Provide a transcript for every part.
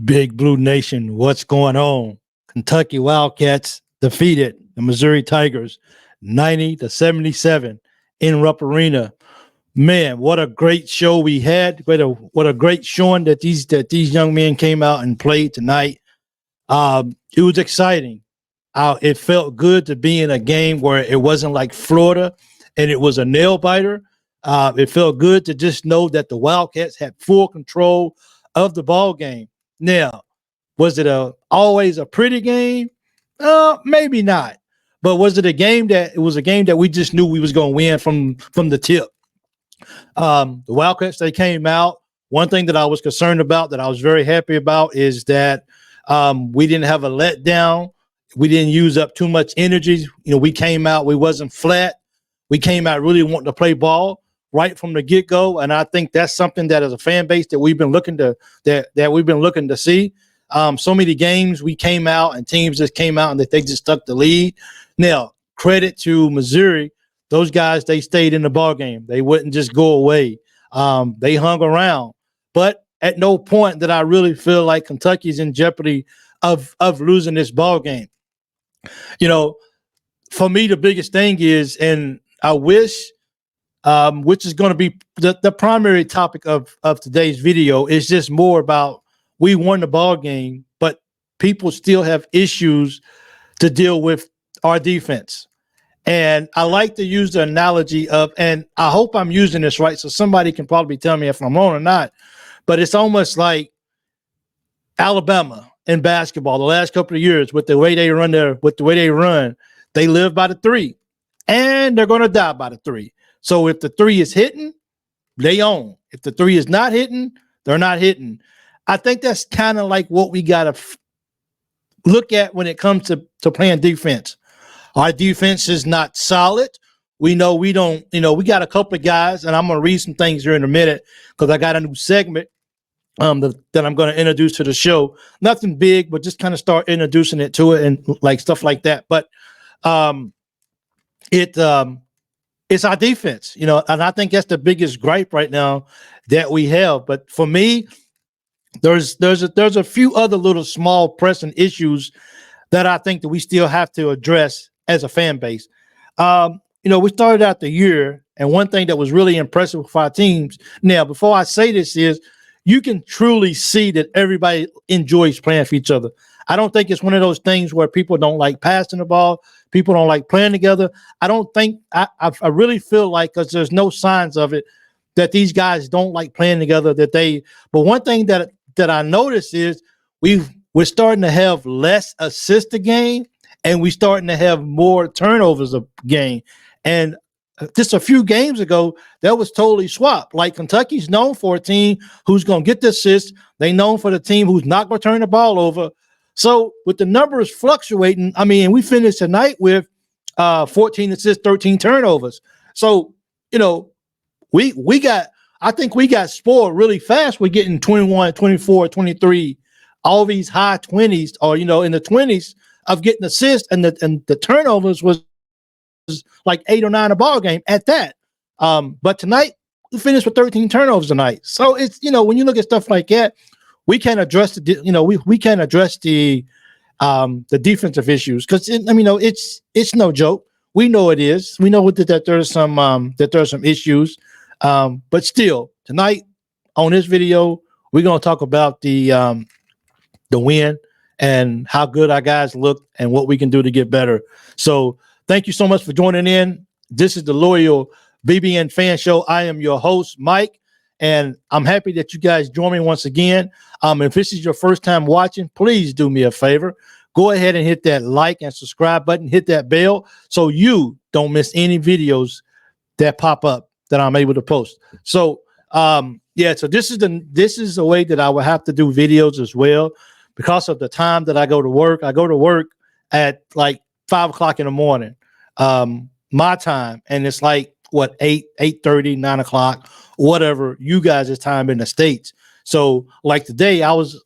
Big Blue Nation, what's going on? Kentucky Wildcats defeated the Missouri Tigers 90-77 in Rupp Arena. Man, what a great show we had. What a great showing that these young men came out and played tonight. It was exciting. It felt good to be in a game where it wasn't like Florida and it was a nail biter. It felt good to just know that the Wildcats had full control of the ball game. Now, was it always a pretty game? Maybe not. But was it a game that we just knew we was going to win from the tip? The Wildcats, they came out. One thing that I was concerned about, that I was very happy about, is that we didn't have a letdown. We didn't use up too much energy. We came out, we wasn't flat. We came out really wanting to play ball right from the get-go, and I think that's something that as a fan base that we've been looking to see. So many games we came out and teams just came out and that they just stuck the lead. Now, credit to Missouri. Those guys, they stayed in the ball game. They wouldn't just go away. They hung around. But at no point did I really feel like Kentucky's in jeopardy of losing this ball game. For me, the biggest thing is, and I wish, which is going to be the primary topic of today's video, is just more about we won the ball game, but people still have issues to deal with our defense. And I like to use the analogy of, and I hope I'm using this right, so somebody can probably tell me if I'm wrong or not, but it's almost like Alabama in basketball the last couple of years with the way they run, they live by the three, and they're going to die by the three. So if the three is hitting, they own. If the three is not hitting, they're not hitting. I think that's kind of like what we got to look at when it comes to playing defense. Our defense is not solid. We know we don't, we got a couple of guys, and I'm going to read some things here in a minute because I got a new segment that I'm going to introduce to the show. Nothing big, but just kind of start introducing it to it and like stuff like that. But it's our defense, and I think that's the biggest gripe right now that we have. But for me, there's a few other little small pressing issues that I think that we still have to address as a fan base. We started out the year, and one thing that was really impressive with our teams. Now, before I say this, is you can truly see that everybody enjoys playing for each other. I don't think it's one of those things where people don't like passing the ball, people don't like playing together. I don't think I really feel like, because there's no signs of it, that these guys don't like playing together. But one thing that I noticed is we're starting to have less assists a game, and we're starting to have more turnovers a game. And just a few games ago, that was totally swapped. Like, Kentucky's known for a team who's going to get the assists. They known for the team who's not going to turn the ball over. So with the numbers fluctuating, we finished tonight with 14 assists, 13 turnovers. So, I think we got spoiled really fast. We're getting 21, 24, 23, all these high 20s, or, in the 20s of getting assists, and the turnovers was like 8 or 9 a ball game at that. But tonight we finished with 13 turnovers tonight. So it's, when you look at stuff like that, we can address we can address the defensive issues, because it's no joke. We know it is. We know that there's some issues. But still, tonight on this video, we're gonna talk about the win and how good our guys look and what we can do to get better. So thank you so much for joining in. This is the Loyal BBN Fan Show. I am your host, Mike, and I'm happy that you guys join me once again. If this is your first time watching, please do me a favor. Go ahead and hit that like and subscribe button. Hit that bell so you don't miss any videos that pop up that I'm able to post. So so this is the way that I will have to do videos as well, because of the time that I go to work. I go to work at like 5 o'clock in the morning, my time, and it's like 8:30, 9 o'clock, whatever you guys' time in the States. So like today, I was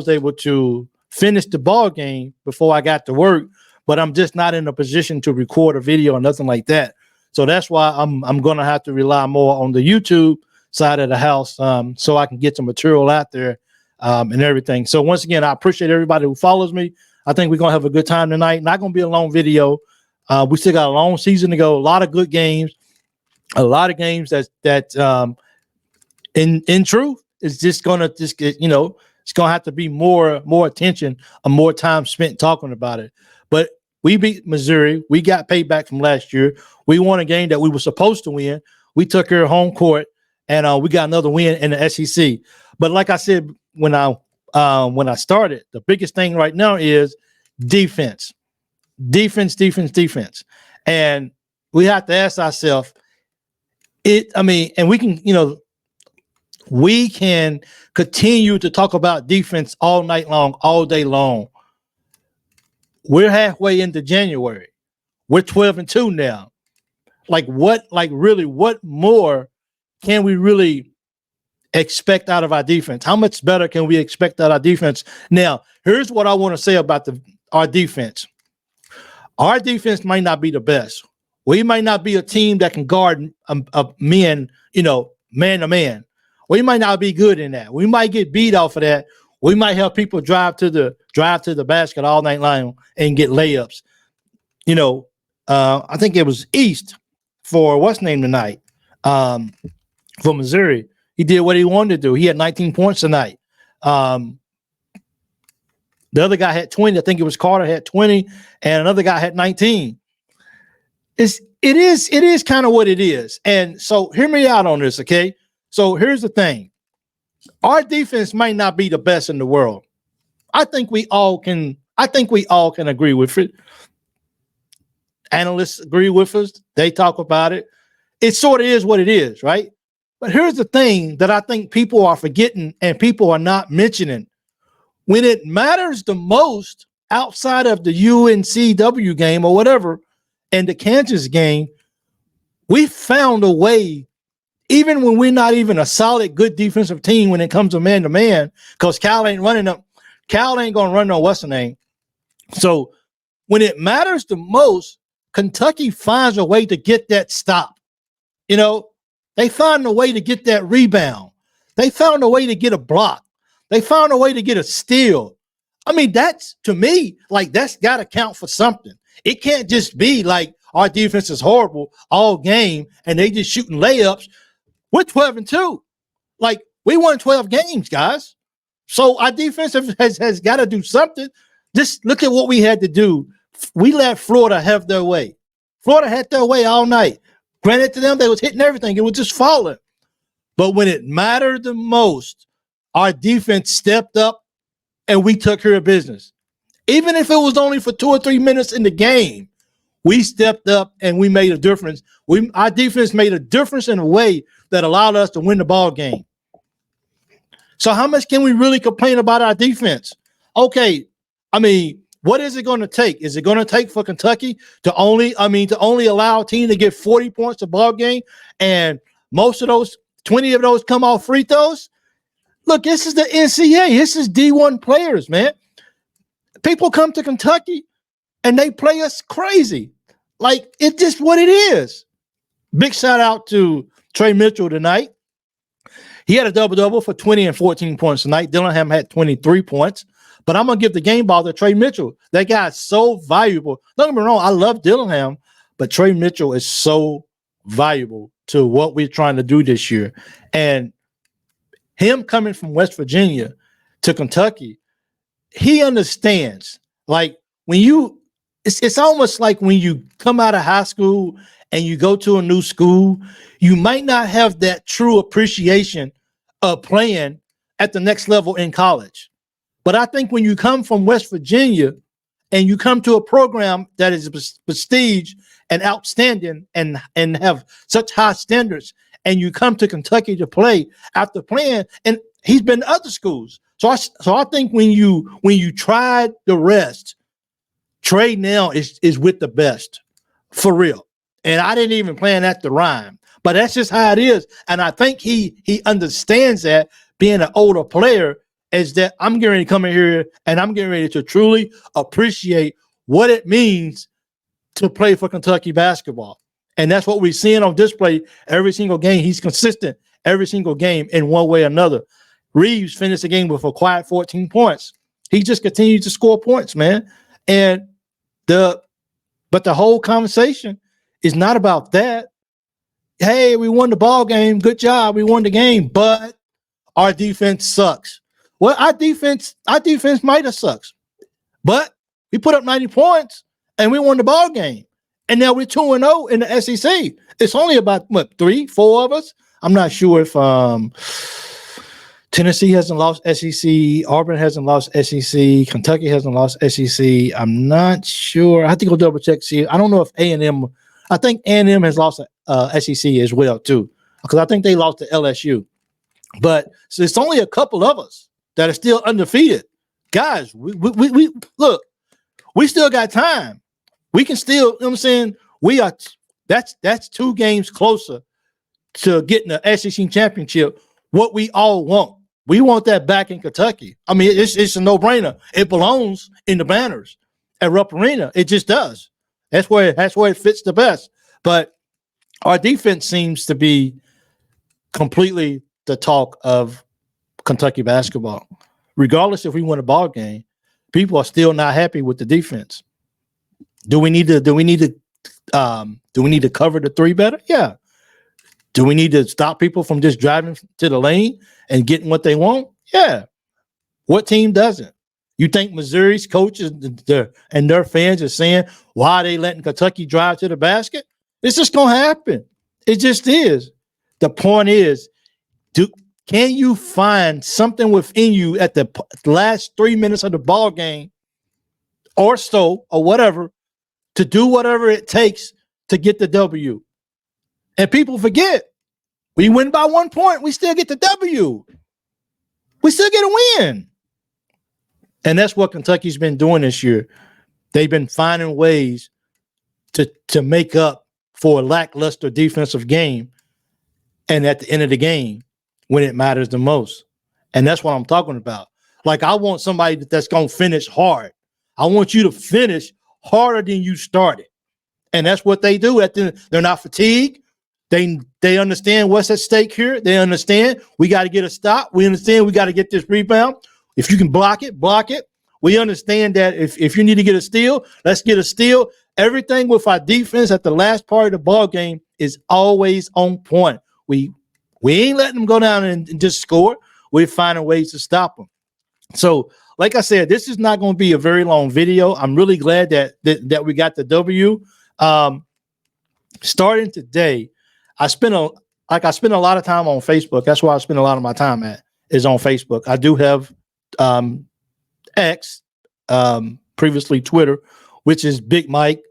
able to finish the ball game before I got to work, but I'm just not in a position to record a video or nothing like that. So that's why I'm going to have to rely more on the YouTube side of the house, so I can get some material out there and everything. So once again, I appreciate everybody who follows me. I think we're gonna have a good time tonight. Not gonna be a long video. We still got a long season to go. A lot of good games. A lot of games that in truth is just gonna it's gonna have to be more attention and more time spent talking about it. But we beat Missouri. We got payback from last year. We won a game that we were supposed to win. We took care of home court, and we got another win in the SEC. But like I said when I started, the biggest thing right now is defense. And we have to ask ourselves, and we can continue to talk about defense all night long, all day long. We're halfway into January. We're 12-2 now. What more can we really expect out of our defense? How much better can we expect out of our defense? Now, here's what I want to say about our defense. Our defense might not be the best. We might not be a team that can guard men, man to man. We might not be good in that. We might get beat off of that. We might have people drive to the basket all night long and get layups. I think it was East for what's name tonight for Missouri. He did what he wanted to do. He had 19 points tonight. The other guy had 20. I think it was Carter had 20, and another guy had 19. It is kind of what it is. And so hear me out on this, okay? So here's the thing. Our defense might not be the best in the world. I think we all can agree with it. Analysts agree with us. They talk about it. It sort of is what it is, right? But here's the thing that I think people are forgetting and people are not mentioning. When it matters the most outside of the UNCW game or whatever, and the Kansas game, we found a way, even when we're not even a solid, good defensive team when it comes to man-to-man, because Cal ain't going to run no what's the name. So when it matters the most, Kentucky finds a way to get that stop. They find a way to get that rebound. They found a way to get a block. They found a way to get a steal. That's, to me, that's got to count for something. It can't just be like our defense is horrible all game and they just shooting layups. We're 12-2. We won 12 games, guys. So our defense has got to do something. Just look at what we had to do. We let Florida have their way. Florida had their way all night. Granted to them, they was hitting everything. It was just falling. But when it mattered the most, our defense stepped up and we took care of business. Even if it was only for 2 or 3 minutes in the game, we stepped up and we made a difference. Our defense made a difference in a way that allowed us to win the ball game. So how much can we really complain about our defense? Okay, what is it going to take? Is it going to take for Kentucky to only allow a team to get 40 points a ball game and most of those, 20 of those come off free throws? Look, this is the NCAA. This is D1 players, man. People come to Kentucky and they play us crazy. It's just what it is. Big shout out to Trey Mitchell tonight. He had a double-double for 20 and 14 points tonight. Dillingham had 23 points. But I'm going to give the game ball to Trey Mitchell. That guy is so valuable. Don't get me wrong, I love Dillingham, but Trey Mitchell is so valuable to what we're trying to do this year. And him coming from West Virginia to Kentucky, he understands. It's almost like when you come out of high school and you go to a new school, you might not have that true appreciation of playing at the next level in college. But I think when you come from West Virginia and you come to a program that is prestige and outstanding and have such high standards, and you come to Kentucky to play after playing, and he's been to other schools. So I think when you tried the rest, Trey now is with the best, for real. And I didn't even plan that to rhyme, but that's just how it is. And I think he understands that, being an older player, is that I'm getting ready to come in here and I'm getting ready to truly appreciate what it means to play for Kentucky basketball. And that's what we're seeing on display every single game. He's consistent every single game in one way or another. Reeves finished the game with a quiet 14 points. He just continued to score points, man. And the whole conversation is not about that. Hey, we won the ball game. Good job. We won the game, but our defense sucks. Well, our defense might have sucks, but we put up 90 points and we won the ball game. And now we're 2-0 in the SEC. It's only about what, 3-4 of us. I'm not sure if Tennessee hasn't lost SEC, Auburn hasn't lost SEC, Kentucky hasn't lost SEC. I'm not sure. I have to go double check. See, I don't know if A&M. I think A&M has lost SEC as well too, because I think they lost to LSU. But so it's only a couple of us that are still undefeated. Guys, we look, we still got time. We can still, you know what I'm saying? We are that's 2 games closer to getting the SEC championship. What we all want. We want that back in Kentucky. I mean, it's a no-brainer. It belongs in the banners at Rupp Arena. It just does. That's where it fits the best. But our defense seems to be completely the talk of Kentucky basketball. Regardless if we win a ball game, people are still not happy with the defense. Do we need to cover the 3 better? Yeah. Do we need to stop people from just driving to the lane and getting what they want? Yeah. What team doesn't? You think Missouri's coaches and their fans are saying, why are they letting Kentucky drive to the basket? It's just going to happen. It just is. The point is, can you find something within you at the last 3 minutes of the ball game or so or whatever to do whatever it takes to get the W? And people forget, we win by 1 point, we still get the W. We still get a win. And that's what Kentucky's been doing this year. They've been finding ways to make up for a lackluster defensive game. And at the end of the game, when it matters the most. And that's what I'm talking about. Like, I want somebody that's going to finish hard. I want you to finish harder than you started. And that's what they do. They're not fatigued. They understand what's at stake here. They understand we got to get a stop. We understand we got to get this rebound. If you can block it, block it. We understand that if you need to get a steal, let's get a steal. Everything with our defense at the last part of the ball game is always on point. We ain't letting them go down and just score. We're finding ways to stop them. So, like I said, this is not going to be a very long video. I'm really glad that we got the W. Starting today, I spend a lot of time on Facebook. That's where I spend a lot of my time at, is on Facebook. I do have X, previously Twitter, which is Big Mike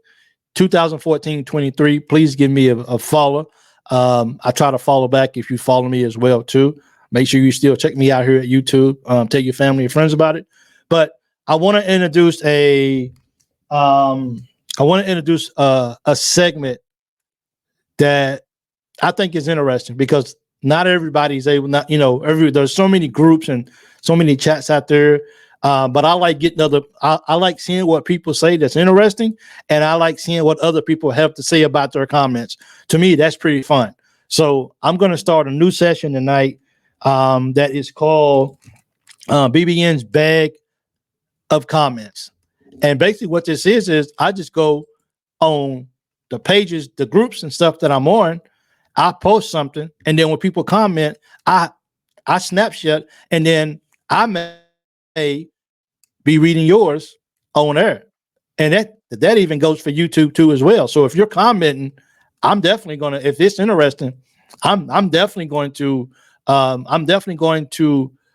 2014-23. Please give me a follow. I try to follow back if you follow me as well too. Make sure you still check me out here at YouTube. Tell your family and friends about it. But I want to introduce a segment that I think is interesting, because not everybody's able, there's so many groups and so many chats out there. But I like getting I like seeing what people say that's interesting, and I like seeing what other people have to say about their comments. To me, that's pretty fun. So I'm going to start a new session tonight that is called BBN's Bag of Comments. And basically what this is I just go on the pages, the groups and stuff that I'm on. I post something, and then when people comment, I snapshot, and then I may be reading yours on air. And that even goes for YouTube too as well. So if you're commenting, I'm definitely going to, if it's interesting, I'm definitely going to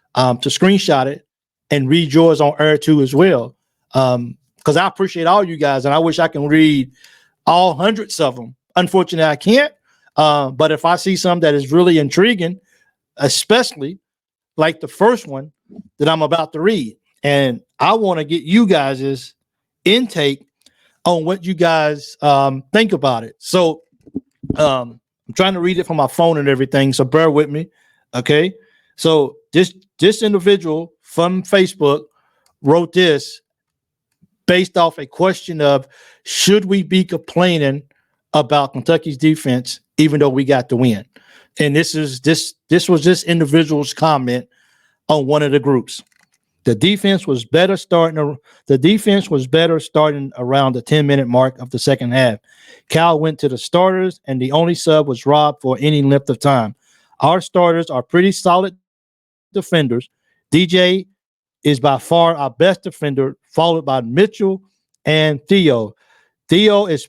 screenshot it and read yours on air too as well. Because I appreciate all you guys, and I wish I can read all hundreds of them. Unfortunately, I can't. But if I see something that is really intriguing, especially like the first one that I'm about to read, and I want to get you guys' intake on what you guys think about it. So I'm trying to read it from my phone and everything, so bear with me. Okay. So this individual from Facebook wrote this based off a question of, should we be complaining about Kentucky's defense even though we got the win? And this was this individual's comment. on one of the groups. The defense was better starting around the 10-minute mark of the second half. Cal went to the starters, and the only sub was Rob for any length of time. Our starters are pretty solid defenders. DJ is by far our best defender, followed by Mitchell and Theo. Theo is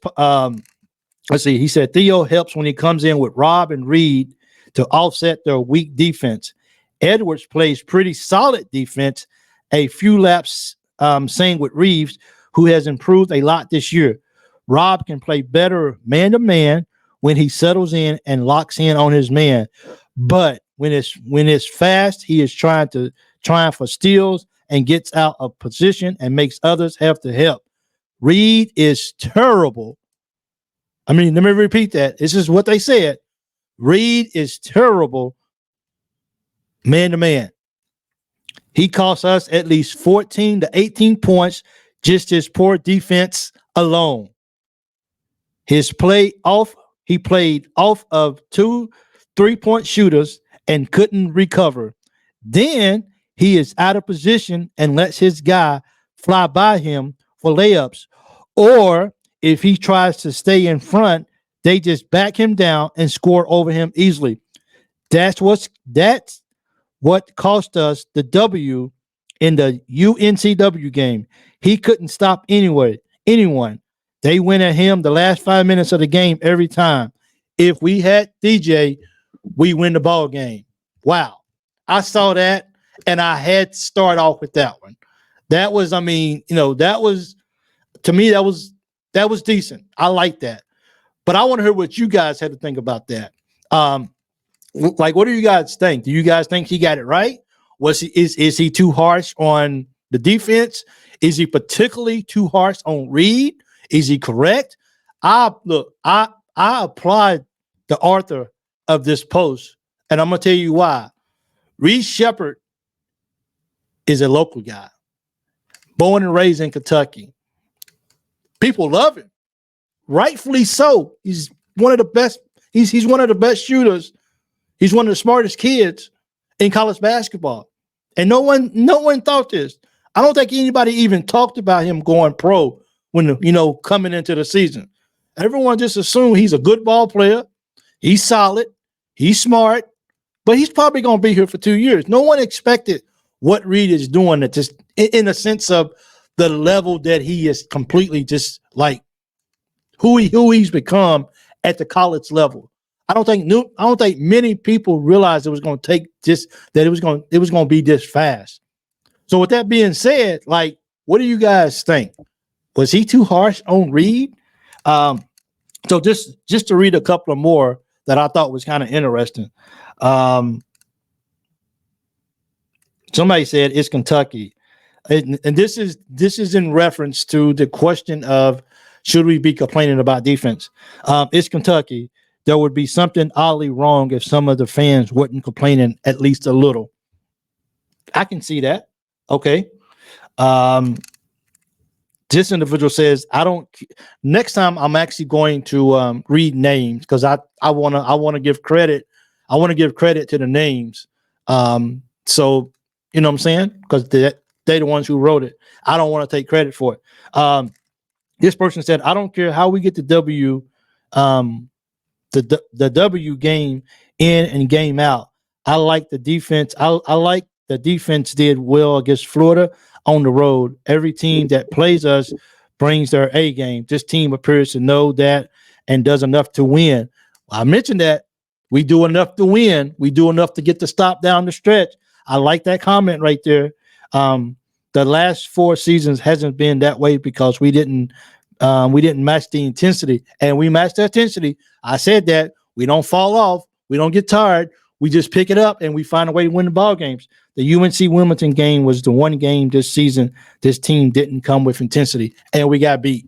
let's see, he said Theo helps when he comes in with Rob and Reed to offset their weak defense. Edwards plays pretty solid defense, a few laps same with Reeves, who has improved a lot this year. Rob can play better man-to-man when he settles in and locks in on his man. But when it's fast, he is trying for steals and gets out of position and makes others have to help. Reed is terrible. I mean, let me repeat that. This is what they said. Reed is terrible man-to-man. He cost us at least 14 to 18 points, just his poor defense alone. He played off of 2 3-point shooters and couldn't recover. Then he is out of position and lets his guy fly by him for layups. Or if he tries to stay in front, they just back him down and score over him easily. That's what cost us the W in the UNCW game. He couldn't stop anyone. They went at him the last 5 minutes of the game every time. If we had DJ, we win the ball game. Wow. I saw that, and I had to start off with that one. That was, to me, that was decent. I like that. But I want to hear what you guys had to think about that. Like, what do you guys think? Do you guys think he got it right? Is he too harsh on the defense? Is he particularly too harsh on Reed? Is he correct? I applaud the author of this post, and I'm gonna tell you why. Reed Shepherd is a local guy, born and raised in Kentucky. People love him, rightfully so. He's one of the best. He's one of the best shooters. He's one of the smartest kids in college basketball. And no one thought this. I don't think anybody even talked about him going pro when, coming into the season. Everyone just assumed he's a good ball player. He's solid. He's smart. But he's probably going to be here for 2 years. No one expected what Reed is doing at just in the sense of the level that he is completely just like who he's become at the college level. I don't think many people realized it was going to take it was going to be this fast. So with that being said, like, what do you guys think? Was he too harsh on Reed? So just to read a couple of more that I thought was kind of interesting. Somebody said it's Kentucky, and this is in reference to the question of should we be complaining about defense? It's Kentucky. There would be something oddly wrong if some of the fans weren't complaining at least a little. I can see that. Okay. This individual says, next time I'm actually going to read names because I want to give credit. I want to give credit to the names. So, you know what I'm saying? Because they're the ones who wrote it. I don't want to take credit for it. This person said, I don't care how we get the W, the W game in and game out. I like the defense. I like the defense did well against Florida on the road. Every team that plays us brings their A game. This team appears to know that and does enough to win. I mentioned that we do enough to win. We do enough to get the stop down the stretch. I like that comment right there. The last 4 seasons hasn't been that way because we didn't match the intensity, and we matched the intensity. I said that we don't fall off. We don't get tired. We just pick it up and we find a way to win the ball games. The UNC Wilmington game was the one game this season this team didn't come with intensity, and we got beat.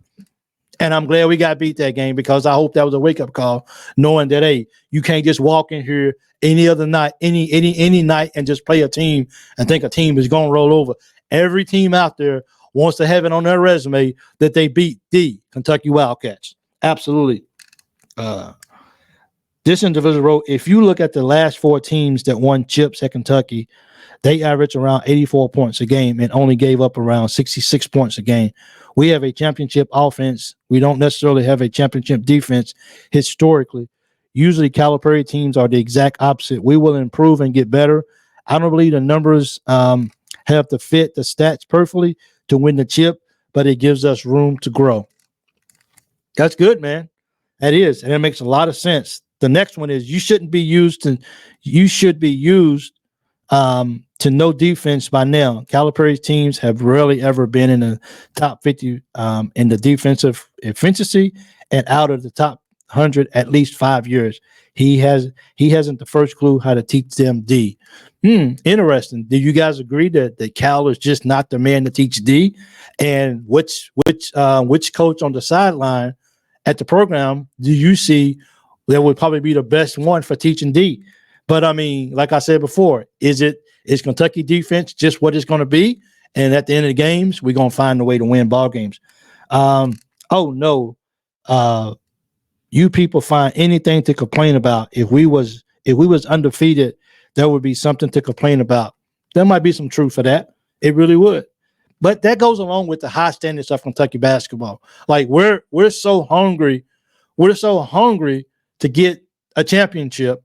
And I'm glad we got beat that game because I hope that was a wake-up call, knowing that, hey, you can't just walk in here any other night, any night and just play a team and think a team is going to roll over. Every team out there wants to have it on their resume that they beat the Kentucky Wildcats. Absolutely. This individual wrote, if you look at the last 4 teams that won chips at Kentucky, They average around 84 points a game and only gave up around 66 points a game. We have a championship offense. We don't necessarily have a championship defense historically. Usually Calipari teams are the exact opposite. We will improve and get better. I don't believe the numbers have to fit the stats perfectly to win the chip, but it gives us room to grow. That's good, man. That is, and it makes a lot of sense. The next one is you should be used to know defense by now. Calipari's teams have rarely ever been in the top 50 in the defensive efficiency and out of the top 100 at least 5 years. He hasn't the first clue how to teach them D. Interesting. Do you guys agree that Cal is just not the man to teach D? And which coach on the sideline at the program do you see that would probably be the best one for teaching D? But I mean, like I said before, is Kentucky defense just what it's going to be? And at the end of the games, we're going to find a way to win ball games. You people find anything to complain about. If we was undefeated, there would be something to complain about. There might be some truth for that. It really would. But that goes along with the high standards of Kentucky basketball. Like we're so hungry. We're so hungry to get a championship.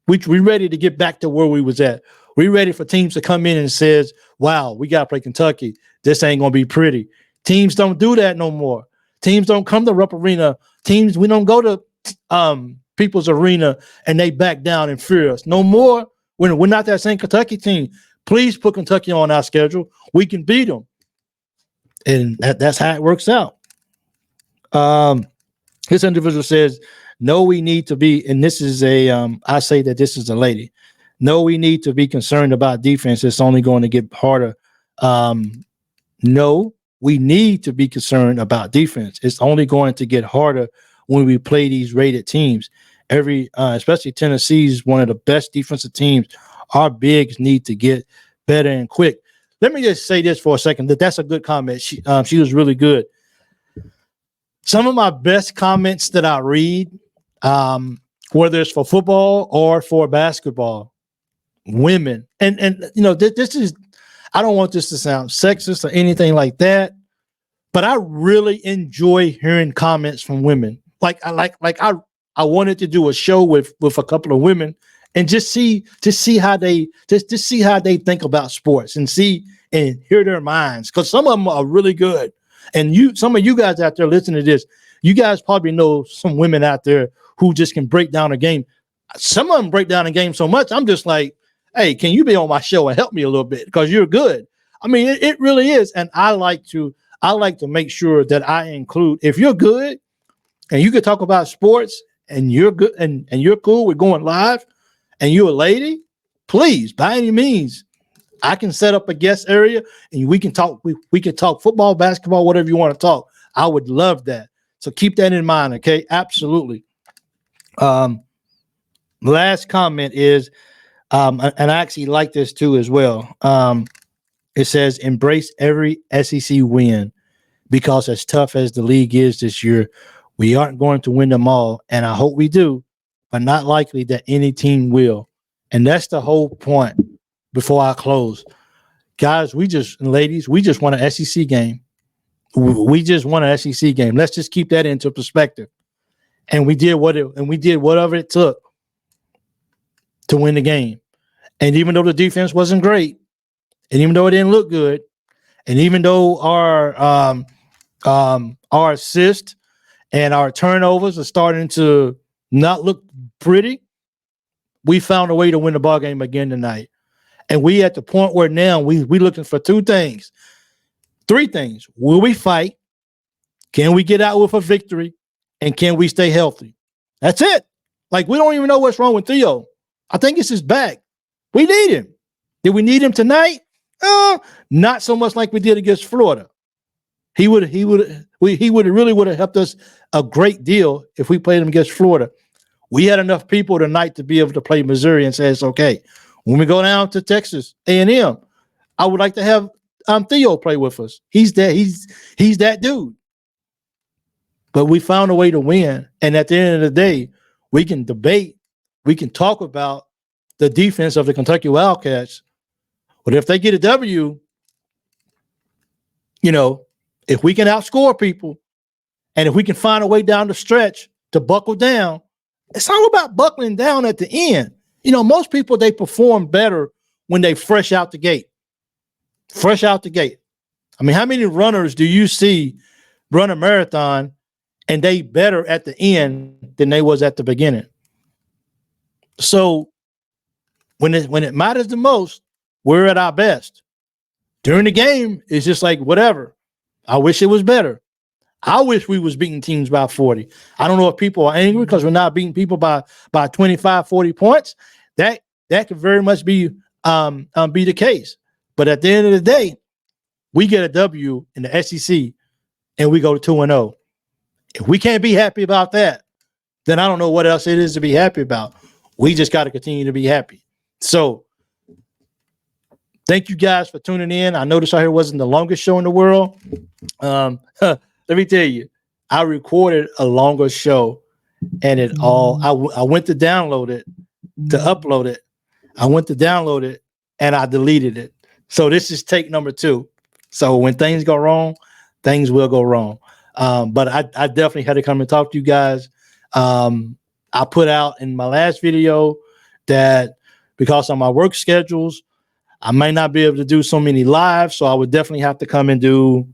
We ready to get back to where we was at. We ready for teams to come in and says, wow, we got to play Kentucky. This ain't going to be pretty. Teams don't do that no more. Teams don't come to Rupp Arena. We don't go to People's Arena and they back down and fear us. No more. We're not that same Kentucky team. Please put Kentucky on our schedule. We can beat them. And that's how it works out. This individual says, no, we need to be, and this is I say that this is a lady. No, we need to be concerned about defense. It's only going to get harder. No, we need to be concerned about defense. It's only going to get harder when we play these rated teams. Especially Tennessee is one of the best defensive teams. Our bigs need to get better and quick. Let me just say this for a second. That's a good comment. She was really good. Some of my best comments that I read, whether it's for football or for basketball, women, and this is, I don't want this to sound sexist or anything like that, but I really enjoy hearing comments from women. I wanted to do a show with a couple of women and just see how they think about sports and hear their minds, because some of them are really good. And some of you guys out there listening to this, you guys probably know some women out there who just can break down a game. Some of them break down a game so much, I'm just like, hey, can you be on my show and help me a little bit? Because you're good. I mean, it really is. And I like to make sure that I include, if you're good and you can talk about sports and you're good and you're cool with going live and you're a lady, please, by any means, I can set up a guest area and we can talk. We can talk football, basketball, whatever you want to talk. I would love that. So keep that in mind. Okay. Absolutely. Last comment is, and I actually like this too as well. It says, embrace every SEC win, because as tough as the league is this year, we aren't going to win them all. And I hope we do, but not likely that any team will. And that's the whole point. Before I close, guys, ladies, we just won an SEC game. We just won an SEC game. Let's just keep that into perspective. And we did whatever it took to win the game. And even though the defense wasn't great, and even though it didn't look good, and even though our assists and our turnovers are starting to not look pretty, we found a way to win the ball game again tonight. And we at the point where now we looking for three things. Will we fight? Can we get out with a victory? And can we stay healthy? That's it. Like, we don't even know what's wrong with Theo. I think it's his back. We need him. Did we need him tonight? Not so much like we did against Florida. He would have helped us a great deal if we played him against Florida. We had enough people tonight to be able to play Missouri and say it's okay. When we go down to Texas A&M, I would like to have Theo play with us. He's that dude. But we found a way to win. And at the end of the day, we can debate. We can talk about the defense of the Kentucky Wildcats. But if they get a W, you know, if we can outscore people and if we can find a way down the stretch to buckle down, it's all about buckling down at the end. You know, most people, they perform better when they fresh out the gate. Fresh out the gate. I mean, how many runners do you see run a marathon and they better at the end than they was at the beginning? So when it matters the most, we're at our best. During the game, it's just like whatever. I wish it was better. I wish we was beating teams by 40. I don't know if people are angry because we're not beating people by 25, 40 points. That could very much be the case. But at the end of the day, we get a W in the SEC and we go to 2-0. If we can't be happy about that, then I don't know what else it is to be happy about. We just got to continue to be happy. So thank you guys for tuning in. I noticed I heard it wasn't the longest show in the world. Let me tell you, I recorded a longer show and I went to download it, to upload it. I went to download it and I deleted it. So this is take number 2. So when things go wrong, things will go wrong. But I definitely had to come and talk to you guys. I put out in my last video that because of my work schedules, I might not be able to do so many lives. So I would definitely have to come and do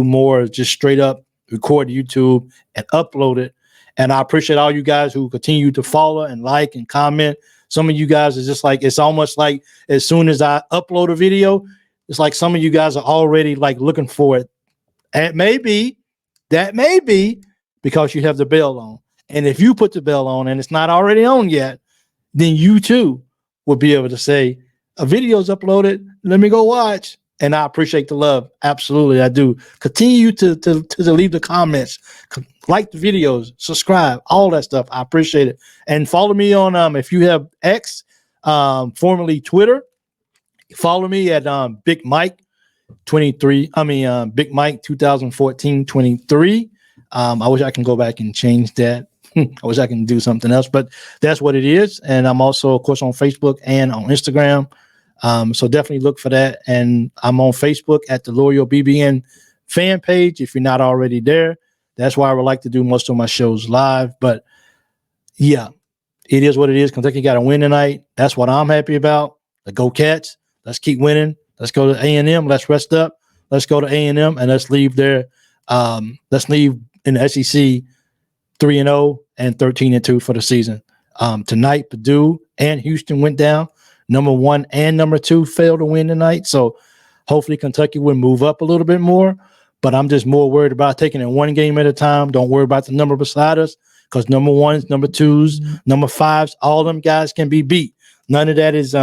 more just straight up record YouTube and upload it. And I appreciate all you guys who continue to follow and like and comment. Some of you guys is just like, it's almost like as soon as I upload a video, it's like some of you guys are already like looking for it. And that may be because you have the bell on. And if you put the bell on and it's not already on yet, then you too will be able to say, a video's uploaded, let me go watch. And I appreciate the love. Absolutely, I do. Continue to leave the comments, like the videos, subscribe, all that stuff. I appreciate it. And follow me on, if you have X, formerly Twitter, follow me at Big Mike 23. Big Mike 2014-23. I wish I can go back and change that. I wish I can do something else, but that's what it is. And I'm also, of course, on Facebook and on Instagram. So definitely look for that. And I'm on Facebook at the Loyal BBN fan page. If you're not already there, that's why I would like to do most of my shows live. But yeah, it is what it is. Kentucky got to win tonight. That's what I'm happy about. The Go Cats. Let's keep winning. Let's go to A&M. Let's rest up. Let's go to A&M and let's leave there. Let's leave in the SEC 3-0 and 13-2 for the season. Tonight, Purdue and Houston went down. Number 1 and number 2 failed to win tonight. So hopefully Kentucky will move up a little bit more. But I'm just more worried about taking it one game at a time. Don't worry about the number beside us because number 1s, number 2s, number 5s, all them guys can be beat. None of that is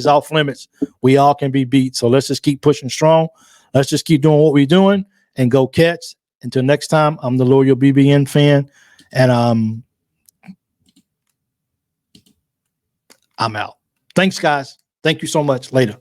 off limits. We all can be beat. So let's just keep pushing strong. Let's just keep doing what we're doing and go Cats. Until next time, I'm the Loyal BBN fan, and I'm out. Thanks, guys. Thank you so much. Later.